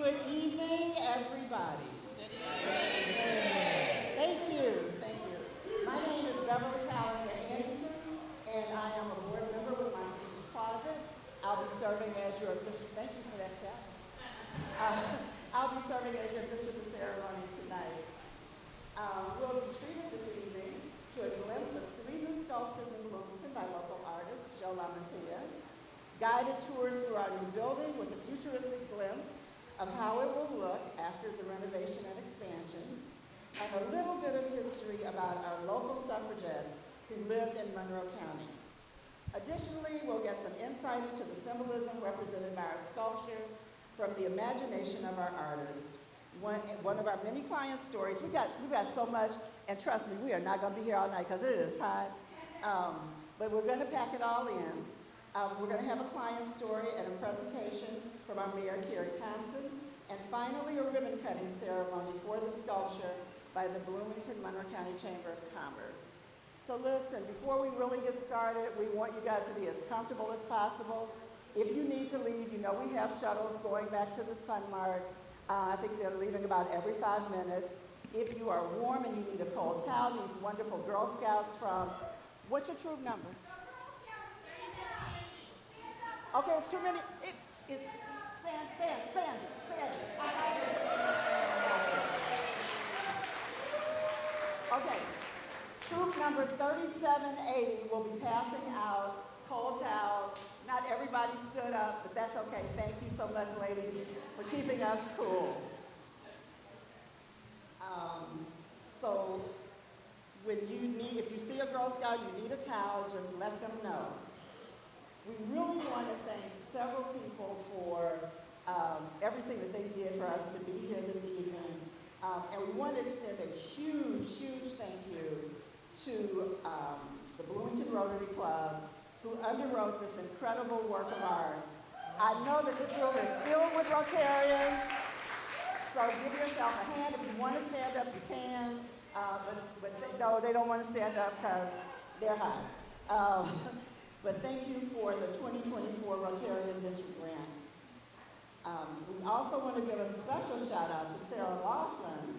Good evening, everybody. Good evening. Thank you. Thank you. My name is Beverly Callahan Anderson, and I am a board member with my sister's closet. I'll be serving as your Mr. Thank you for that shout. I'll be serving as your Mistress of Ceremony tonight. We'll be treated this evening to a glimpse of 3 new sculptures in Bloomington by local artist Joe LaMantia, guided tours through our new building with a futuristic glimpse of how it will look after the renovation and expansion, and a little bit of history about our local suffragettes who lived in Monroe County. Additionally, we'll get some insight into the symbolism represented by our sculpture from the imagination of our artists. One of our many client stories, we've got so much, and trust me, we are not gonna be here all night because it is hot, but we're gonna pack it all in. We're going to have a client story and a presentation from our Mayor, Carrie Thompson, and finally a ribbon cutting ceremony for the sculpture by the Bloomington Monroe County Chamber of Commerce. So listen, before we really get started, we want you guys to be as comfortable as possible. If you need to leave, you know we have shuttles going back to the Sun Mart. I think they're leaving about every 5 minutes. If you are warm and you need a cold towel, these wonderful Girl Scouts from, what's your troop number? Okay, it's too many. It's Sandy. Okay, troop number 3780 will be passing out cold towels. Not everybody stood up, but that's okay. Thank you so much, ladies, for keeping us cool. So if you see a Girl Scout, you need a towel, just let them know. We really want to thank several people for everything that they did for us to be here this evening. And we want to extend a huge thank you to the Bloomington Rotary Club, who underwrote this incredible work of art. I know that this room is filled with Rotarians, so give yourself a hand. If you want to stand up, you can. No, they don't want to stand up because they're hot. But thank you for the 2024 Rotarian District Grant. We also want to give a special shout out to Sarah Laughlin.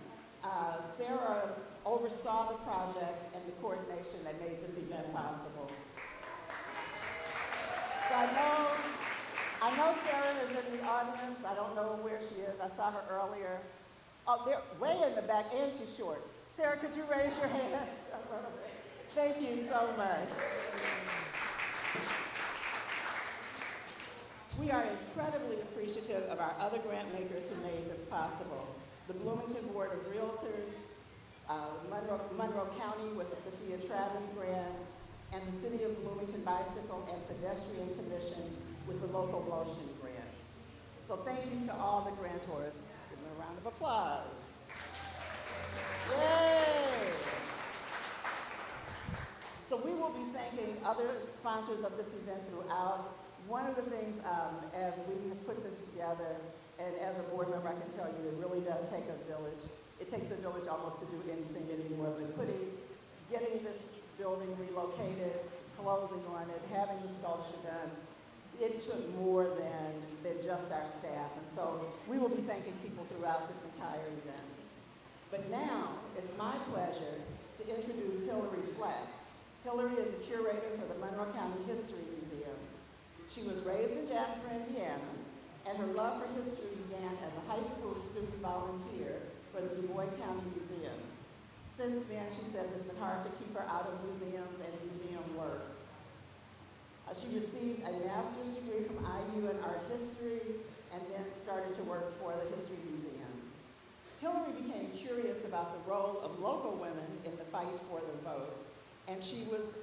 Sarah oversaw the project and the coordination that made this event possible. So I know Sarah is in the audience. I don't know where she is. I saw her earlier. Oh, they're way in the back, and she's short. Sarah, could you raise your hand? Thank you so much. We are incredibly appreciative of our other grant makers who made this possible. The Bloomington Board of Realtors, Monroe County with the Sophia Travis Grant, and the City of Bloomington Bicycle and Pedestrian Commission with the Local Motion Grant. So thank you to all the grantors. Give them a round of applause. Yay! So we will be thanking other sponsors of this event throughout. One of the things, as we have put this together, and as a board member, I can tell you, it really does take a village. It takes a village almost to do anything anymore, but getting this building relocated, closing on it, having the sculpture done, it took more than just our staff. And so we will be thanking people throughout this entire event. But now, it's my pleasure to introduce Hillary Fleck. Hillary is a curator for the Monroe County History Museum. She was raised in Jasper, Indiana, and her love for history began as a high school student volunteer for the Du Bois County Museum. Since then, she says it's been hard to keep her out of museums and museum work. She received a master's degree from IU in art history and then started to work for the History Museum. Hillary became curious about the role of local women in the fight for the vote, and she was,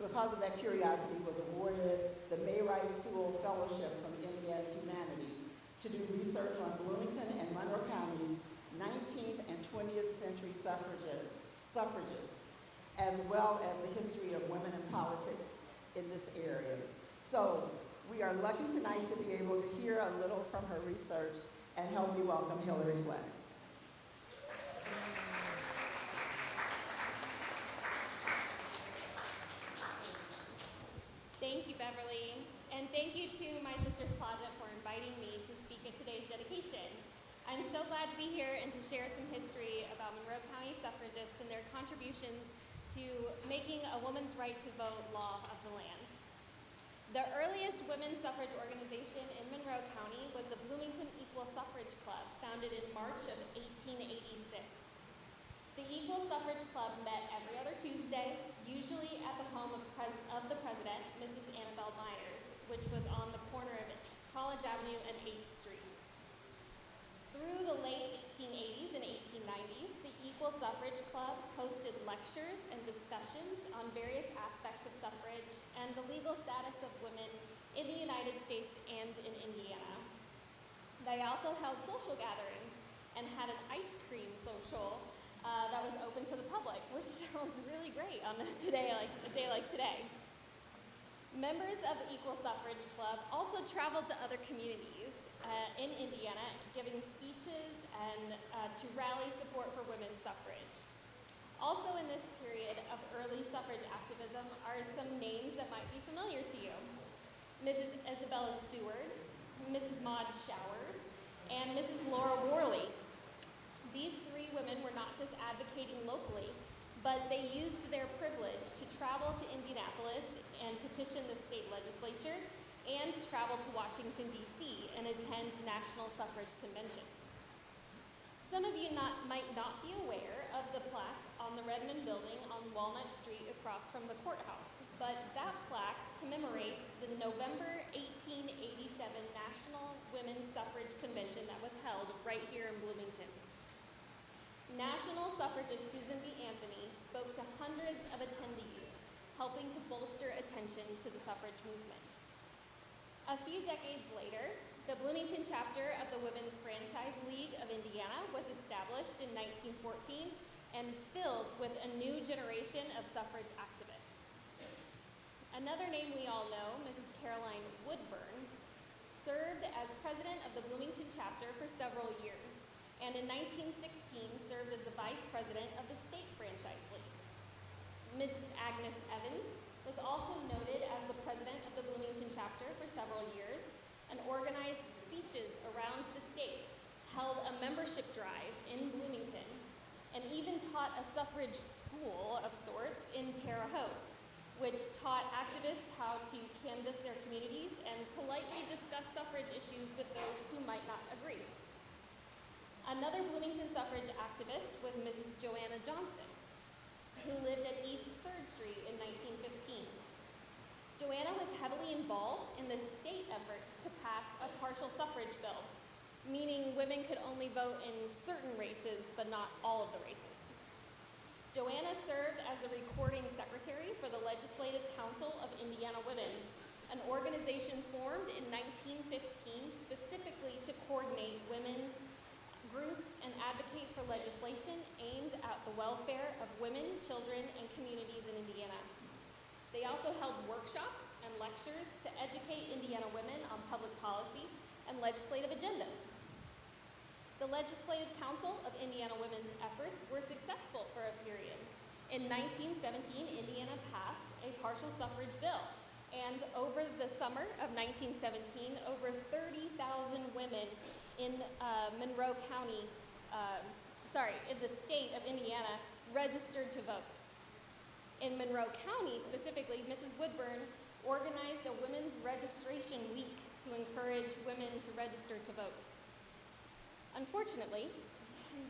because of that curiosity, was awarded the May Rice Sewell Fellowship from Indiana Humanities to do research on Bloomington and Monroe County's 19th and 20th century suffragists, as well as the history of women in politics in this area. So we are lucky tonight to be able to hear a little from her research, and help me welcome Hillary Fleck. Thank you, Beverly. And thank you to my sister's closet for inviting me to speak at today's dedication. I'm so glad to be here and to share some history about Monroe County suffragists and their contributions to making a woman's right to vote law of the land. The earliest women's suffrage organization in Monroe County was the Bloomington Equal Suffrage Club, founded in March of 1886. The Equal Suffrage Club met every other Tuesday, usually at the home of the president, Mrs. Annabelle Myers, which was on the corner of College Avenue and 8th Street. Through the late 1880s and 1890s, the Equal Suffrage Club hosted lectures and discussions on various aspects of suffrage and the legal status of women in the United States and in Indiana. They also held social gatherings and had an ice cream social that was open to the public, which sounds really great on a day like today. Members of the Equal Suffrage Club also traveled to other communities in Indiana, giving speeches and to rally support for women's suffrage. Also in this period of early suffrage activism are some names that might be familiar to you. Mrs. Isabella Seward, Mrs. Maud Showers, and Mrs. Laura Worley. These three women were not just advocating locally, but they used their privilege to travel to Indianapolis and petition the state legislature and travel to Washington, D.C. and attend national suffrage conventions. Some of you might not be aware of the plaque on the Redmond building on Walnut Street across from the courthouse, but that plaque commemorates the November 1887 National Women's Suffrage Convention that was held right here in Bloomington. National suffragist Susan B. Anthony spoke to hundreds of attendees, helping to bolster attention to the suffrage movement. A few decades later, the Bloomington chapter of the Women's Franchise League of Indiana was established in 1914 and filled with a new generation of suffrage activists. Another name we all know, Mrs. Caroline Woodburn, served as president of the Bloomington chapter for several years, and in 1916 served as the vice president of the State Franchise League. Mrs. Agnes Evans was also noted as the president of the Bloomington chapter for several years and organized speeches around the state, held a membership drive in Bloomington, and even taught a suffrage school of sorts in Terre Haute, which taught activists how to canvass their communities and politely discuss suffrage issues with those who might not agree. Another Bloomington suffrage activist was Mrs. Joanna Johnson, who lived at East 3rd Street in 1915. Joanna was heavily involved in the state effort to pass a partial suffrage bill, meaning women could only vote in certain races, but not all of the races. Joanna served as the recording secretary for the Legislative Council of Indiana Women, an organization formed in 1915 specifically to coordinate women's groups and advocate for legislation aimed at the welfare of women, children, and communities in Indiana. They also held workshops and lectures to educate Indiana women on public policy and legislative agendas. The Legislative Council of Indiana Women's efforts were successful for a period. In 1917, Indiana passed a partial suffrage bill, and over the summer of 1917, over 30,000 women in Monroe County, in the state of Indiana, registered to vote. In Monroe County specifically, Mrs. Woodburn organized a women's registration week to encourage women to register to vote. Unfortunately,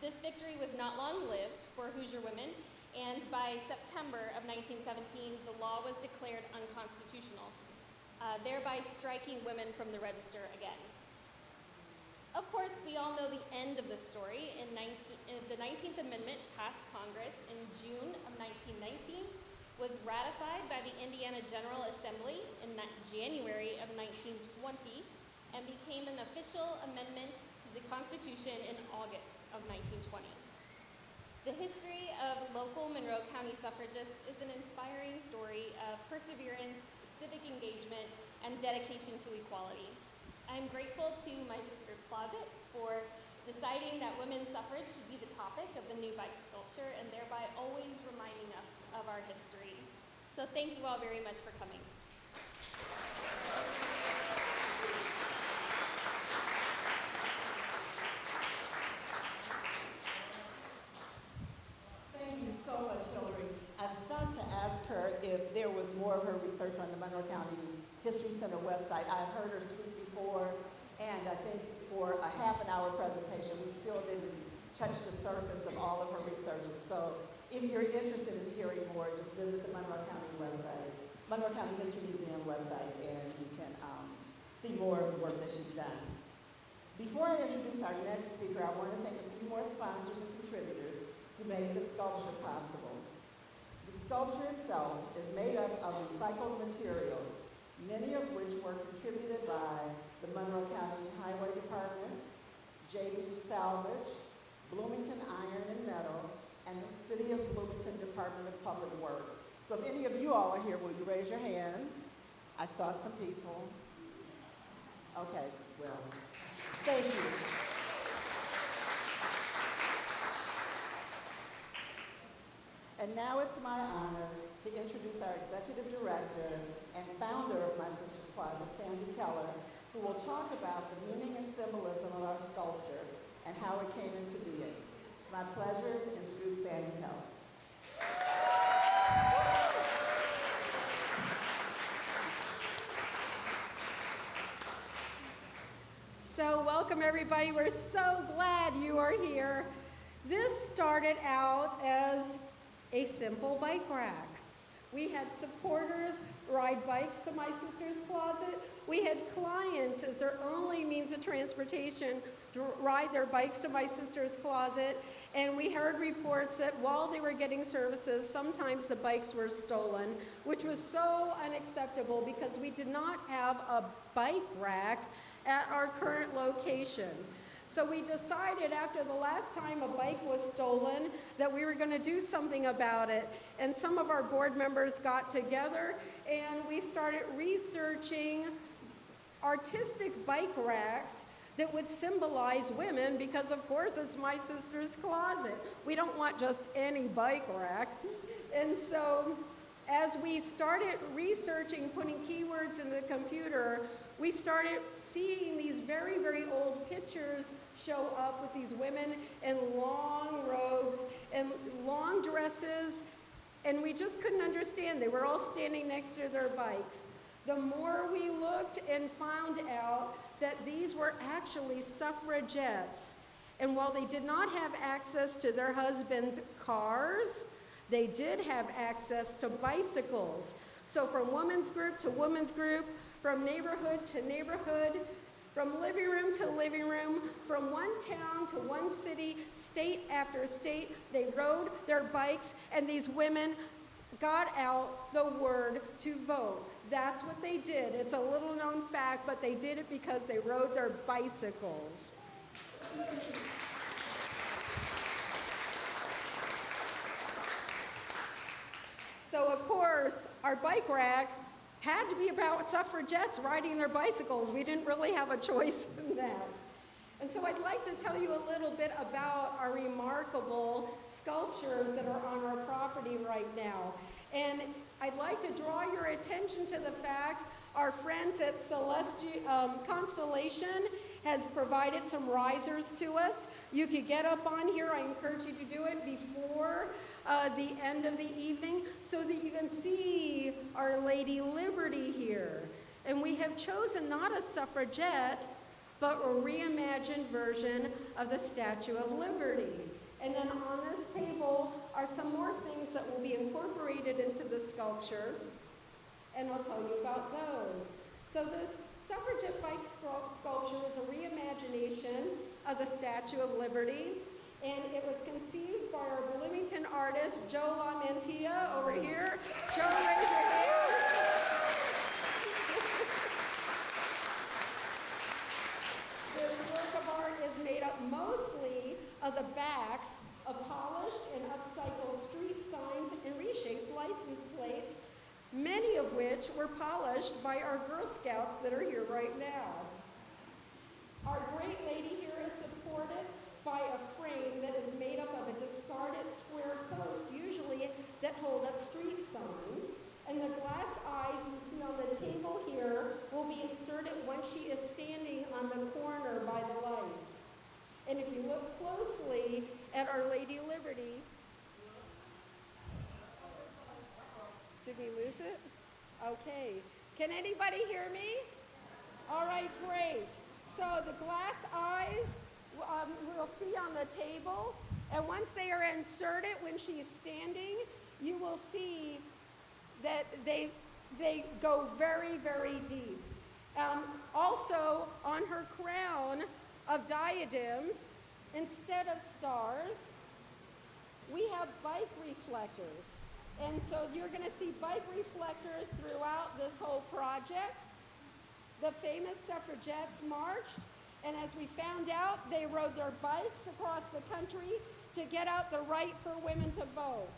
this victory was not long-lived for Hoosier women, and by September of 1917, the law was declared unconstitutional, thereby striking women from the register again. Of course, we all know the end of the story. The 19th Amendment passed Congress in June of 1919, was ratified by the Indiana General Assembly in January of 1920, and became an official amendment to the Constitution in August of 1920. The history of local Monroe County suffragists is an inspiring story of perseverance, civic engagement, and dedication to equality. I'm grateful to my sister's closet for deciding that women's suffrage should be the topic of the new bike sculpture and thereby always reminding us of our history. So thank you all very much for coming. of her research on the Monroe County History Center website. I've heard her speak before, and I think for a half an hour presentation, we still didn't touch the surface of all of her research. And so if you're interested in hearing more, just visit the Monroe County website, Monroe County History Museum website, and you can see more of the work that she's done. Before I introduce our next speaker, I want to thank a few more sponsors and contributors who made the sculpture possible. The sculpture itself is made up of recycled materials, many of which were contributed by the Monroe County Highway Department, JB Salvage, Bloomington Iron and Metal, and the City of Bloomington Department of Public Works. So if any of you all are here, will you raise your hands? I saw some people. Okay, well, thank you. And now it's my honor to introduce our Executive Director and founder of My Sister's Closet, Sandy Keller, who will talk about the meaning and symbolism of our sculpture and how it came into being. It's my pleasure to introduce Sandy Keller. So welcome everybody. We're so glad you are here. This started out as a simple bike rack. We had supporters ride bikes to My Sister's Closet. We had clients as their only means of transportation to ride their bikes to My Sister's Closet. And we heard reports that while they were getting services, sometimes the bikes were stolen, which was so unacceptable because we did not have a bike rack at our current location. So we decided after the last time a bike was stolen that we were going to do something about it. And some of our board members got together and we started researching artistic bike racks that would symbolize women because of course it's My Sister's Closet. We don't want just any bike rack. And so as we started researching, putting keywords in the computer, we started seeing these very, very old pictures show up with these women in long robes and long dresses, and we just couldn't understand. They were all standing next to their bikes. The more we looked and found out that these were actually suffragettes, and while they did not have access to their husbands' cars, they did have access to bicycles. So from women's group to women's group, from neighborhood to neighborhood, from living room to living room, from one town to one city, state after state, they rode their bikes, and these women got out the word to vote. That's what they did. It's a little known fact, but they did it because they rode their bicycles. So of course, our bike rack had to be about suffragettes riding their bicycles. We didn't really have a choice in that. And so I'd like to tell you a little bit about our remarkable sculptures that are on our property right now. And I'd like to draw your attention to the fact our friends at Constellation has provided some risers to us. You could get up on here. I encourage you to do it before the end of the evening so that you can see Our Lady Liberty here. And we have chosen not a suffragette, but a reimagined version of the Statue of Liberty. And then on this table are some more things that will be incorporated into the sculpture, and I'll tell you about those. So this suffragette bike sculpture is a reimagination of the Statue of Liberty, and it was conceived by our Bloomington artist, Joe LaMantia, over here. Joe, raise your hand. This work of art is made up mostly of the backs of polished and upcycled street signs and reshaped license plates, many of which were polished by our Girl Scouts that are here right now. Our Great Lady here is supported by a frame that is made up of a discarded square post, usually that hold up street signs. And the glass eyes you see on the table here will be inserted once she is standing on the corner by the lights. And if you look closely at Our Lady Liberty, did we lose it? Okay. Can anybody hear me? All right, great. So the glass eyes we'll see on the table, and once they are inserted when she's standing, you will see that they go very, very deep. Also, on her crown of diadems, instead of stars, we have bike reflectors. And so you're going to see bike reflectors throughout this whole project. The famous suffragettes marched, and as we found out, they rode their bikes across the country to get out the right for women to vote.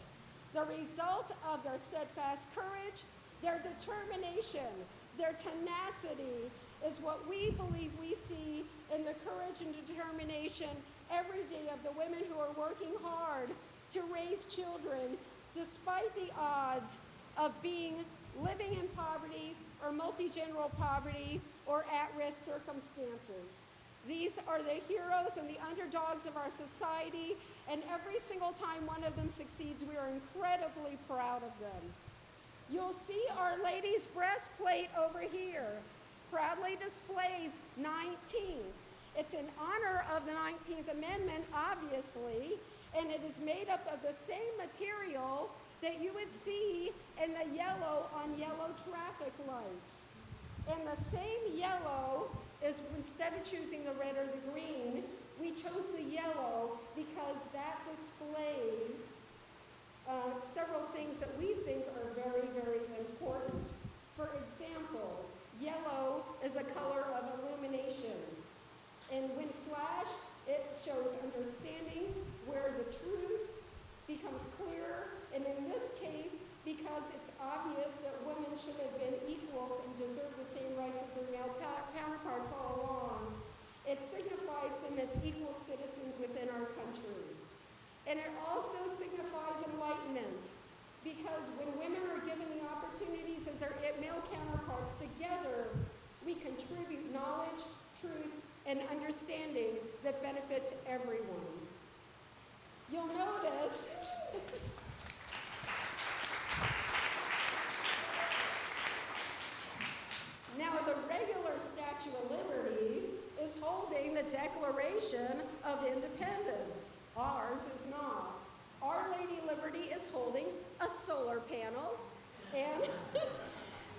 The result of their steadfast courage, their determination, their tenacity is what we believe we see in the courage and determination every day of the women who are working hard to raise children despite the odds of living in poverty or multi-general poverty or at-risk circumstances. These are the heroes and the underdogs of our society, and every single time one of them succeeds, we are incredibly proud of them. You'll see Our Lady's breastplate over here. Proudly displays 19. It's in honor of the 19th Amendment, obviously, and it is made up of the same material that you would see in the yellow on yellow traffic lights. And the same yellow is, instead of choosing the red or the green, we chose the yellow because that displays several things that we think are very, very important. For example, yellow is a color of illumination. And when flashed, it shows understanding where the truth becomes clear. And in this case, because it's obvious that women should have been equals and deserve the same rights as their male counterparts all along, it signifies them as equal citizens within our country. And it also signifies enlightenment, because when women are given the opportunities as their male counterparts, together we contribute knowledge, truth, and understanding that benefits everyone. You'll notice now the regular Statue of Liberty is holding the Declaration of Independence. Ours is not. Our Lady Liberty is holding a solar panel, and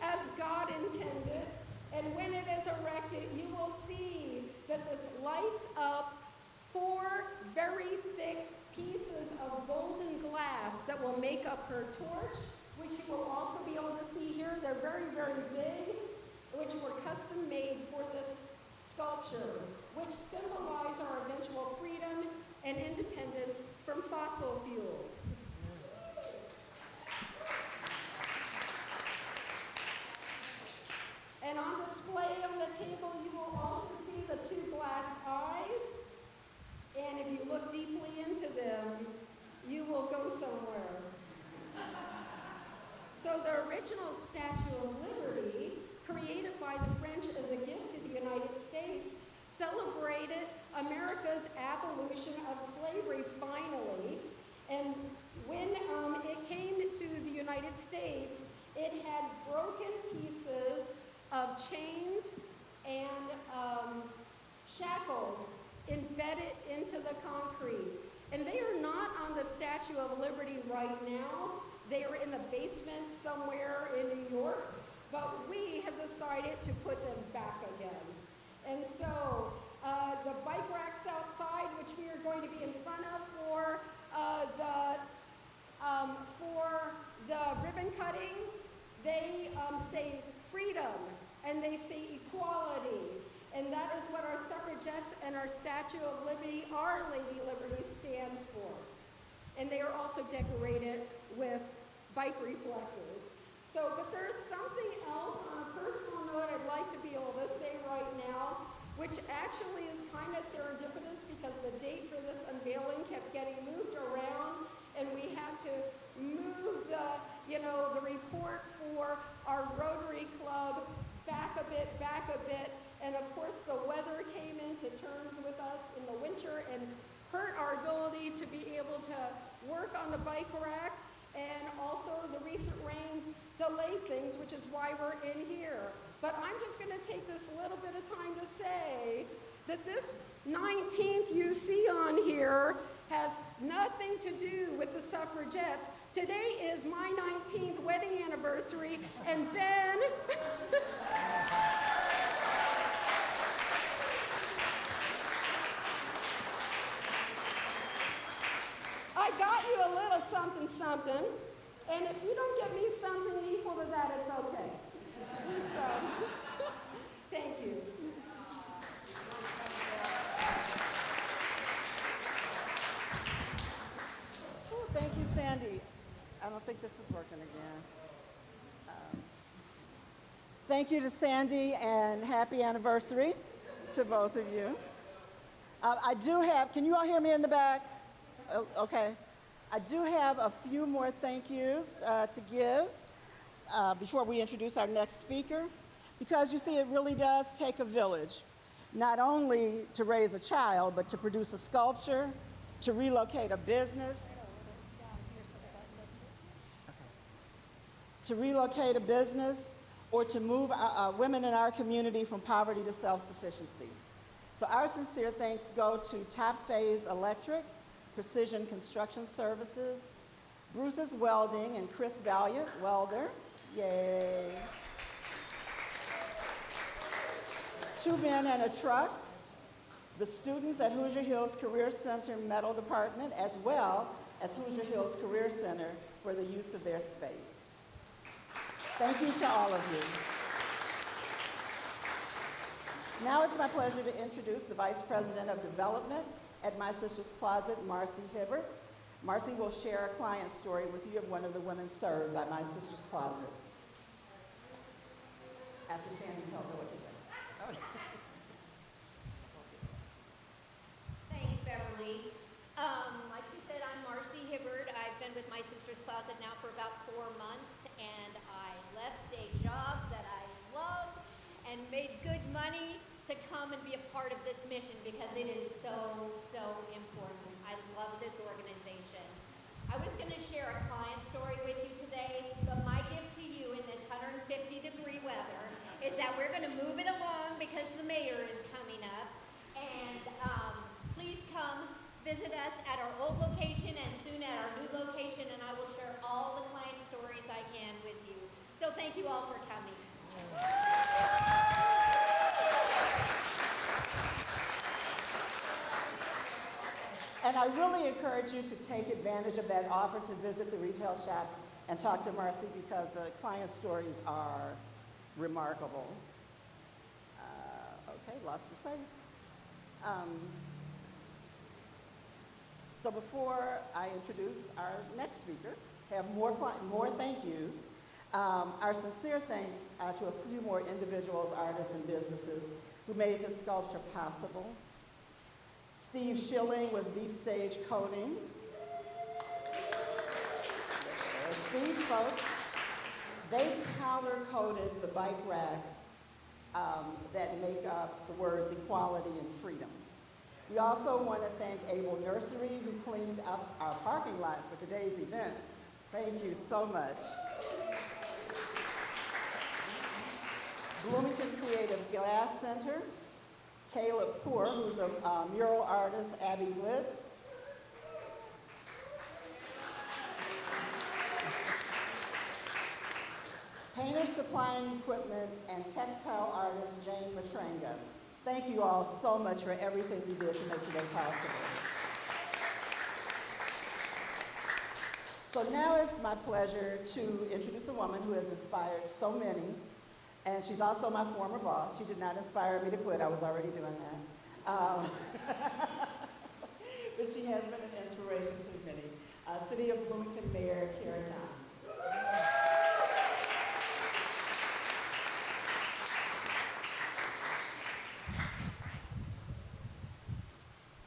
as God intended, and when it is erected, you will see that this lights up 4 very thick pieces of golden glass that will make up her torch, which you will also be able to see here. They're very, very big, which were custom made for this sculpture, which symbolize our eventual freedom and independence from fossil fuels. And on display on the table, you will also see the 2 glass eyes. And if you look deeply into them, you will go somewhere. So the original Statue of Liberty, created by the French as a gift to the United States, celebrated America's abolition of slavery finally. And when it came to the United States, it had broken pieces of chains and shackles embedded into the concrete. And they are not on the Statue of Liberty right now. They are in the basement somewhere in New York, but we have decided to put them back again. And so the bike racks outside, which we are going to be in front of for the ribbon cutting, they say freedom, and they say equality. And that is what our suffragettes and our Statue of Liberty, Our Lady Liberty, stands for. And they are also decorated with bike reflectors. So, but there's something else on a personal note I'd like to be able to say right now, which actually is kind of serendipitous because the date for this unveiling kept getting moved around, and we had to move the report for our Rotary Club back a bit, and of course the weather came into terms with us in the winter and hurt our ability to be able to work on the bike rack, and also the recent rains delay things, which is why we're in here. But I'm just going to take this little bit of time to say that this 19th you see on here has nothing to do with the suffragettes. Today is my 19th wedding anniversary, and Ben, I got you a little something, something, and if you don't give me something equal to that, it's okay. So, thank you. Oh, thank you, Sandy. I don't think this is working again. Thank you to Sandy, and happy anniversary to both of you. I do have, can you all hear me in the back? Oh, okay. I do have a few more thank yous to give before we introduce our next speaker, because you see, it really does take a village, not only to raise a child, but to produce a sculpture, to relocate a business, or to move women in our community from poverty to self-sufficiency. So our sincere thanks go to Top Phase Electric, Precision Construction Services, Bruce's Welding, and Chris Valiant, welder, yay. 2 Men and a Truck, the students at Hoosier Hills Career Center Metal Department, as well as Hoosier Hills Career Center for the use of their space. Thank you to all of you. Now it's my pleasure to introduce the Vice President of Development at My Sister's Closet, Marcy Hibbert. Marcy will share a client story with you of one of the women served by My Sister's Closet. After Sandy tells her what to say. Thanks, Beverly. Like she said, I'm Marcy Hibbert. I've been with My Sister's Closet now for about 4 months, and I left a job that I love and made good money to come and be a part of this mission because it is so, so important. I love this organization. I was going to share a client story with you today, but my gift to you in this 150-degree weather is that we're going to move it along because the mayor is coming up. And please come visit us at our old location and soon at our new location, and I will share all the client stories I can with you. So thank you all for coming. And I really encourage you to take advantage of that offer to visit the retail shop and talk to Marcy, because the client stories are remarkable. Okay, lost my place. So before I introduce our next speaker, have more thank yous. Our sincere thanks to a few more individuals, artists, and businesses who made this sculpture possible. Steve Schilling with Deep Stage Coatings. Steve folks, they powder-coated the bike racks that make up the words equality and freedom. We also want to thank Able Nursery, who cleaned up our parking lot for today's event. Thank you so much. Bloomington Creative Glass Center, Caleb Poor, who's a mural artist, Abby Blitz. Painter Supply and Equipment, and textile artist Jane Matranga. Thank you all so much for everything you did to make today possible. So now it's my pleasure to introduce a woman who has inspired so many, and she's also my former boss. She did not inspire me to quit. I was already doing that. But she has been an inspiration to many. City of Bloomington Mayor Karen Thompson.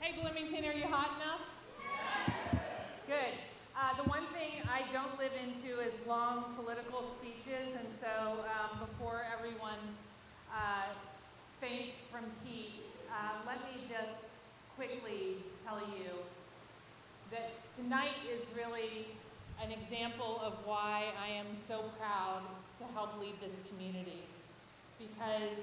Hey Bloomington, are you hot enough? Good. The one thing I don't live into is long political speeches, and so before everyone faints from heat, let me just quickly tell you that tonight is really an example of why I am so proud to help lead this community, because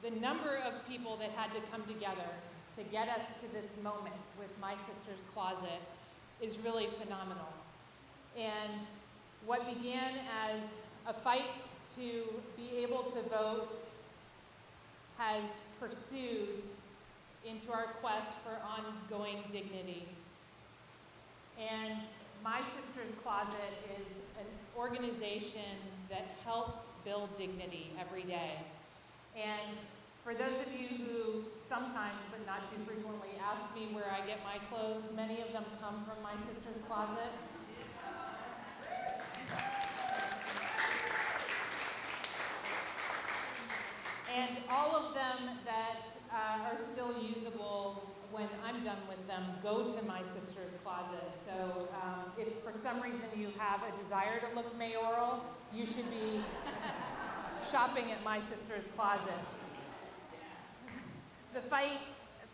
the number of people that had to come together to get us to this moment with My Sister's Closet is really phenomenal. And what began as a fight to be able to vote has pursued into our quest for ongoing dignity. And My Sister's Closet is an organization that helps build dignity every day. And for those of you who sometimes, but not too frequently, ask me where I get my clothes, many of them come from My Sister's Closet. And all of them that are still usable when I'm done with them go to My Sister's Closet. So if for some reason you have a desire to look mayoral, you should be shopping at My Sister's Closet. The fight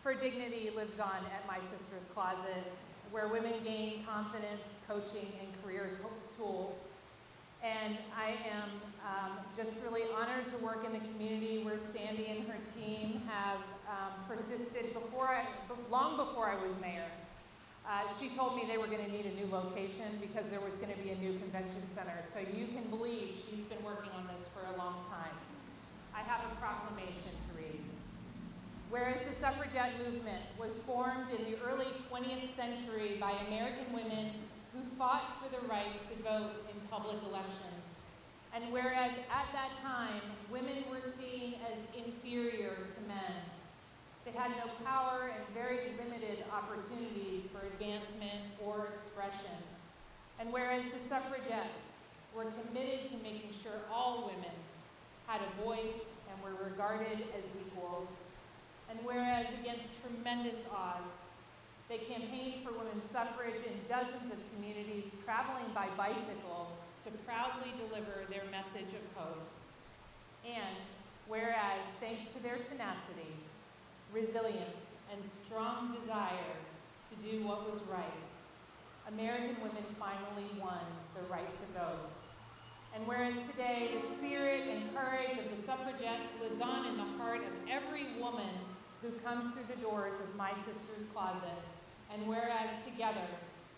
for dignity lives on at My Sister's Closet, where women gain confidence, coaching, and career tools. And I am just really honored to work in the community where Sandy and her team have persisted long before I was mayor. She told me they were going to need a new location because there was going to be a new convention center. So you can believe she's been working on this for a long time. I have a proclamation to read. Whereas the suffragette movement was formed in the early 20th century by American women who fought for the right to vote in public elections, and whereas at that time, women were seen as inferior to men, they had no power and very limited opportunities for advancement or expression, and whereas the suffragettes were committed to making sure all women had a voice and were regarded as equals, and whereas against tremendous odds, they campaigned for women's suffrage in dozens of communities, traveling by bicycle to proudly deliver their message of hope. And whereas, thanks to their tenacity, resilience, and strong desire to do what was right, American women finally won the right to vote. And whereas today the spirit and courage of the suffragettes lives on in the heart of every woman who comes through the doors of My Sister's Closet, and whereas together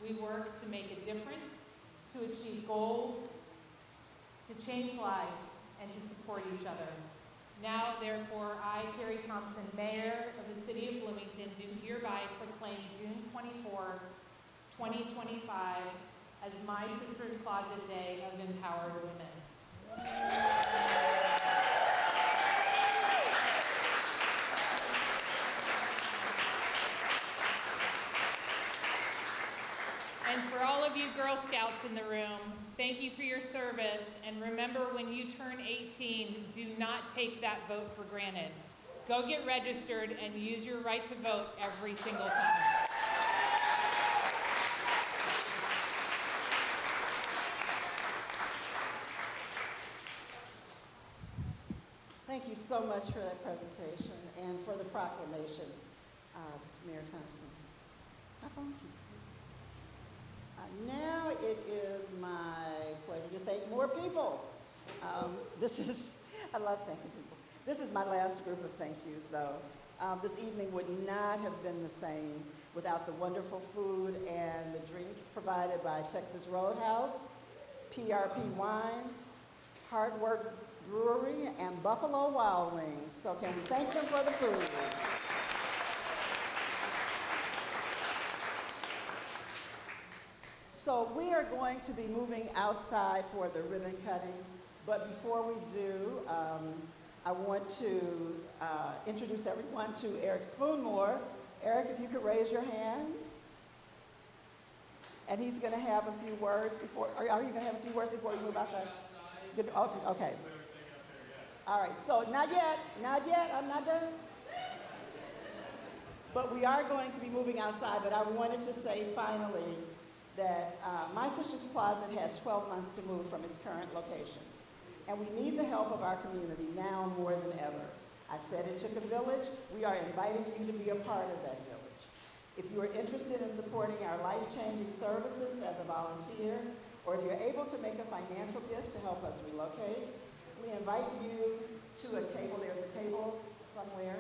we work to make a difference, to achieve goals, to change lives, and to support each other. Now, therefore, I, Carrie Thompson, Mayor of the City of Bloomington, do hereby proclaim June 24, 2025 as My Sister's Closet Day of Empowered Women. And for all of you Girl Scouts in the room, thank you for your service. And remember, when you turn 18, do not take that vote for granted. Go get registered and use your right to vote every single time. Thank you so much for that presentation and for the proclamation, Mayor Thompson. My phone keeps now it is my pleasure to thank more people. I love thanking people. This is my last group of thank yous, though. This evening would not have been the same without the wonderful food and the drinks provided by Texas Roadhouse, PRP Wines, Hard Work Brewery, and Buffalo Wild Wings. So can we thank them for the food? So we are going to be moving outside for the ribbon cutting, but before we do, I want to introduce everyone to Eric Spoonmore. Eric, if you could raise your hand. And he's going to have a few words before, are you going to have a few words before we move outside? Good, okay. All right, so not yet, I'm not done. But we are going to be moving outside, but I wanted to say finally that My Sister's Closet has 12 months to move from its current location. And we need the help of our community now more than ever. I said it took a village. We are inviting you to be a part of that village. If you are interested in supporting our life-changing services as a volunteer, or if you're able to make a financial gift to help us relocate, we invite you to a table. There's a table somewhere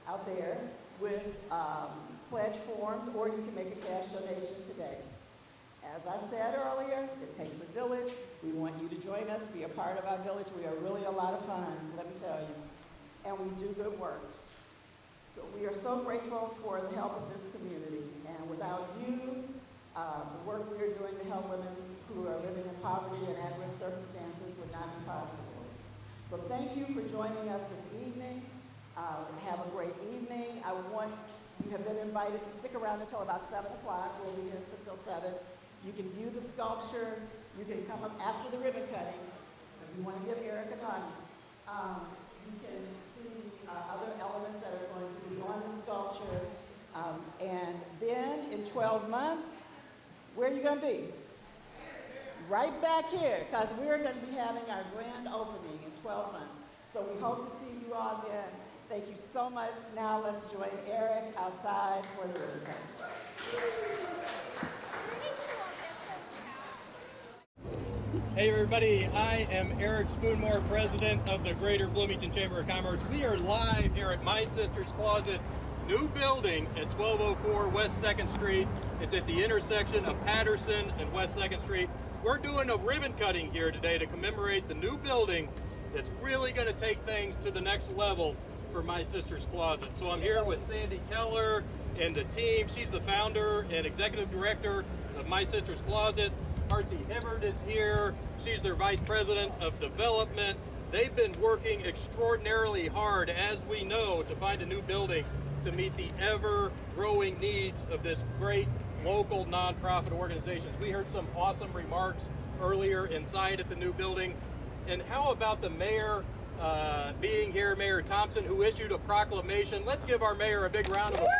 out there with pledge forms, or you can make a cash donation today. As I said earlier, it takes a village. We want you to join us, be a part of our village. We are really a lot of fun, let me tell you. And we do good work. So we are so grateful for the help of this community. And without you, the work we are doing to help women who are living in poverty and at-risk circumstances would not be possible. So thank you for joining us this evening. Have a great evening. You have been invited to stick around until about 7 o'clock. We'll be here 6 till 7. You can view the sculpture. You can come up after the ribbon cutting, if you want to give Eric a nod. You can see other elements that are going to be on the sculpture. And then in 12 months, where are you going to be? Right back here, because we're going to be having our grand opening in 12 months. So we hope to see you all then. Thank you so much. Now let's join Eric outside for the ribbon cutting. Hey everybody, I am Eric Spoonmore, President of the Greater Bloomington Chamber of Commerce. We are live here at My Sister's Closet, new building at 1204 West 2nd Street. It's at the intersection of Patterson and West 2nd Street. We're doing a ribbon cutting here today to commemorate the new building that's really going to take things to the next level for My Sister's Closet. So I'm here with Sandy Keller and the team. She's the founder and executive director of My Sister's Closet. Marcy Hibbert is here. She's their Vice President of Development. They've been working extraordinarily hard, as we know, to find a new building to meet the ever-growing needs of this great local nonprofit organizations. We heard some awesome remarks earlier inside at the new building. And how about the mayor being here, Mayor Thompson, who issued a proclamation. Let's give our mayor a big round of applause.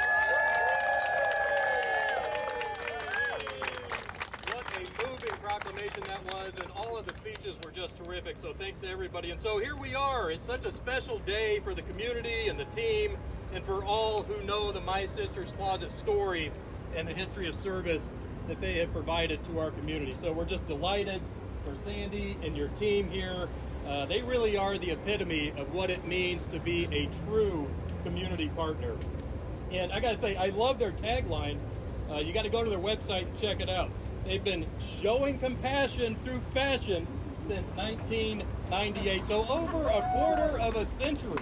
Proclamation that was, and all of the speeches were just terrific, so thanks to everybody. And so here we are. It's such a special day for the community and the team, and for all who know the My Sister's Closet story and the history of service that they have provided to our community. So we're just delighted for Sandy and your team here. They really are the epitome of what it means to be a true community partner. And I gotta say, I love their tagline. You gotta go to their website and check it out. They've been showing compassion through fashion since 1998. So over a quarter of a century,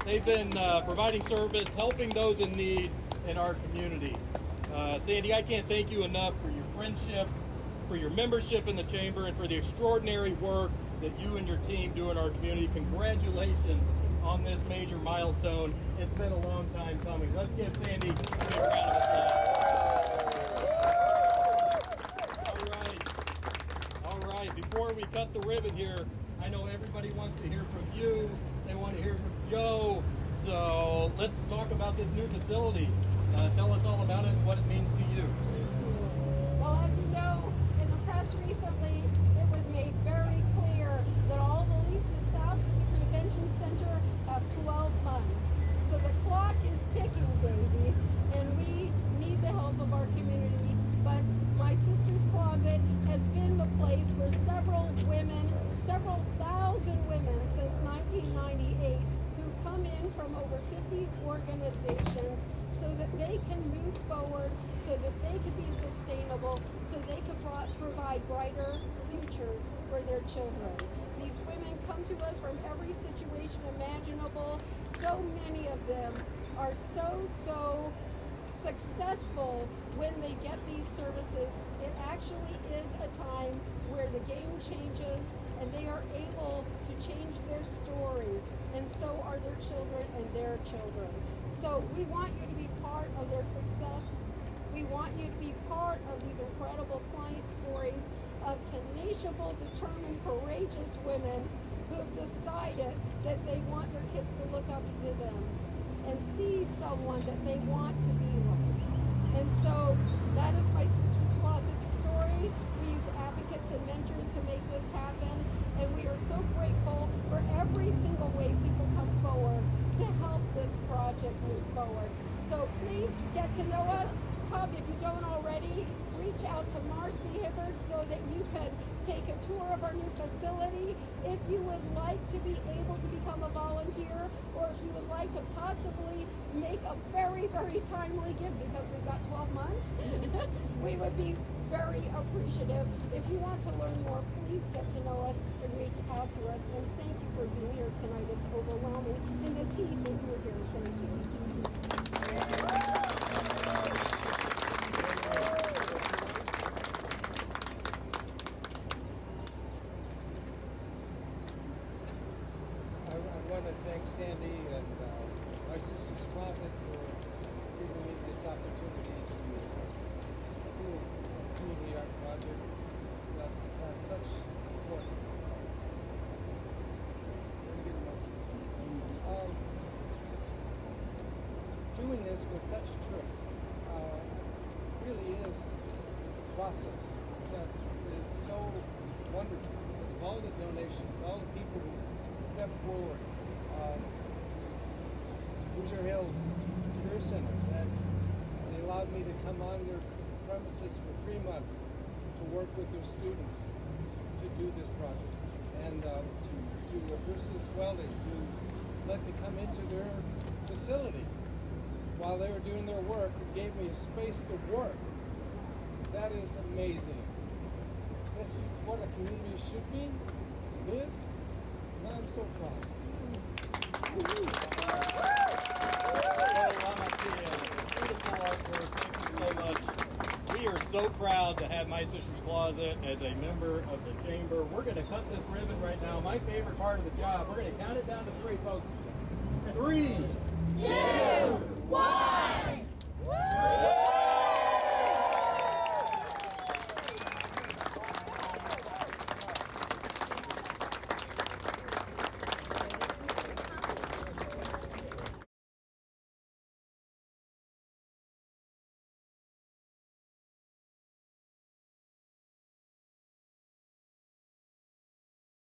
they've been providing service, helping those in need in our community. Sandy, I can't thank you enough for your friendship, for your membership in the Chamber, and for the extraordinary work that you and your team do in our community. Congratulations on this major milestone. It's been a long time coming. Let's give Sandy a big round of applause. Before we cut the ribbon here, I know everybody wants to hear from you. They want to hear from Joe. So let's talk about this new facility. Tell us all about it and what it means to you. Well, as you know, in the press recently, it was made very clear that all the leases south of the convention center have 12 months. So the clock is ticking, baby, and we need the help of our community. But My Sister's Closet has been the place for several thousand women since 1998 who come in from over 50 organizations so that they can move forward, so that they can be sustainable, so they can provide brighter futures for their children. These women come to us from every situation imaginable. So many of them are so successful when they get these services. It actually is a time where the game changes and they are able to change their story, and so are their children and their children. So we want you to be part of their success. We want you to be part of these incredible client stories of tenacious, determined, courageous women who have decided that they want their kids to look up to them and see someone that they want to be like. And so that is My Sister's Closet story. We use advocates and mentors to make this happen, and we are so grateful for every single way people come forward to help this project move forward. So please get to know us, hub, if you don't already, reach out to Marcy Hibbard so that you can take a tour of our new facility. If you would like to be able to become a volunteer, or if you would like to possibly make a very, very timely gift, because we've got 12 months, we would be very appreciative. If you want to learn more, please get to know us and reach out to us. And thank you for being here tonight. It's overwhelming in this heat that you're here. Thank you. I want to thank Sandy and my sister's closet for giving me this opportunity to do a community art project that has such importance. Let me get emotional. Doing this was such a trip. Really is a process that is so wonderful because of all the donations, all the people who stepped forward. Hoosier Hills Career Center, that they allowed me to come on their premises for 3 months to work with their students to do this project. And to Bruce's Welding, who let me come into their facility while they were doing their work and gave me a space to work. That is amazing. This is what a community should be. It is. And I'm so proud. We are so proud to have My Sister's Closet as a member of the Chamber. We're going to cut this ribbon right now. My favorite part of the job. We're going to count it down to 3, folks. 3, 2, 1.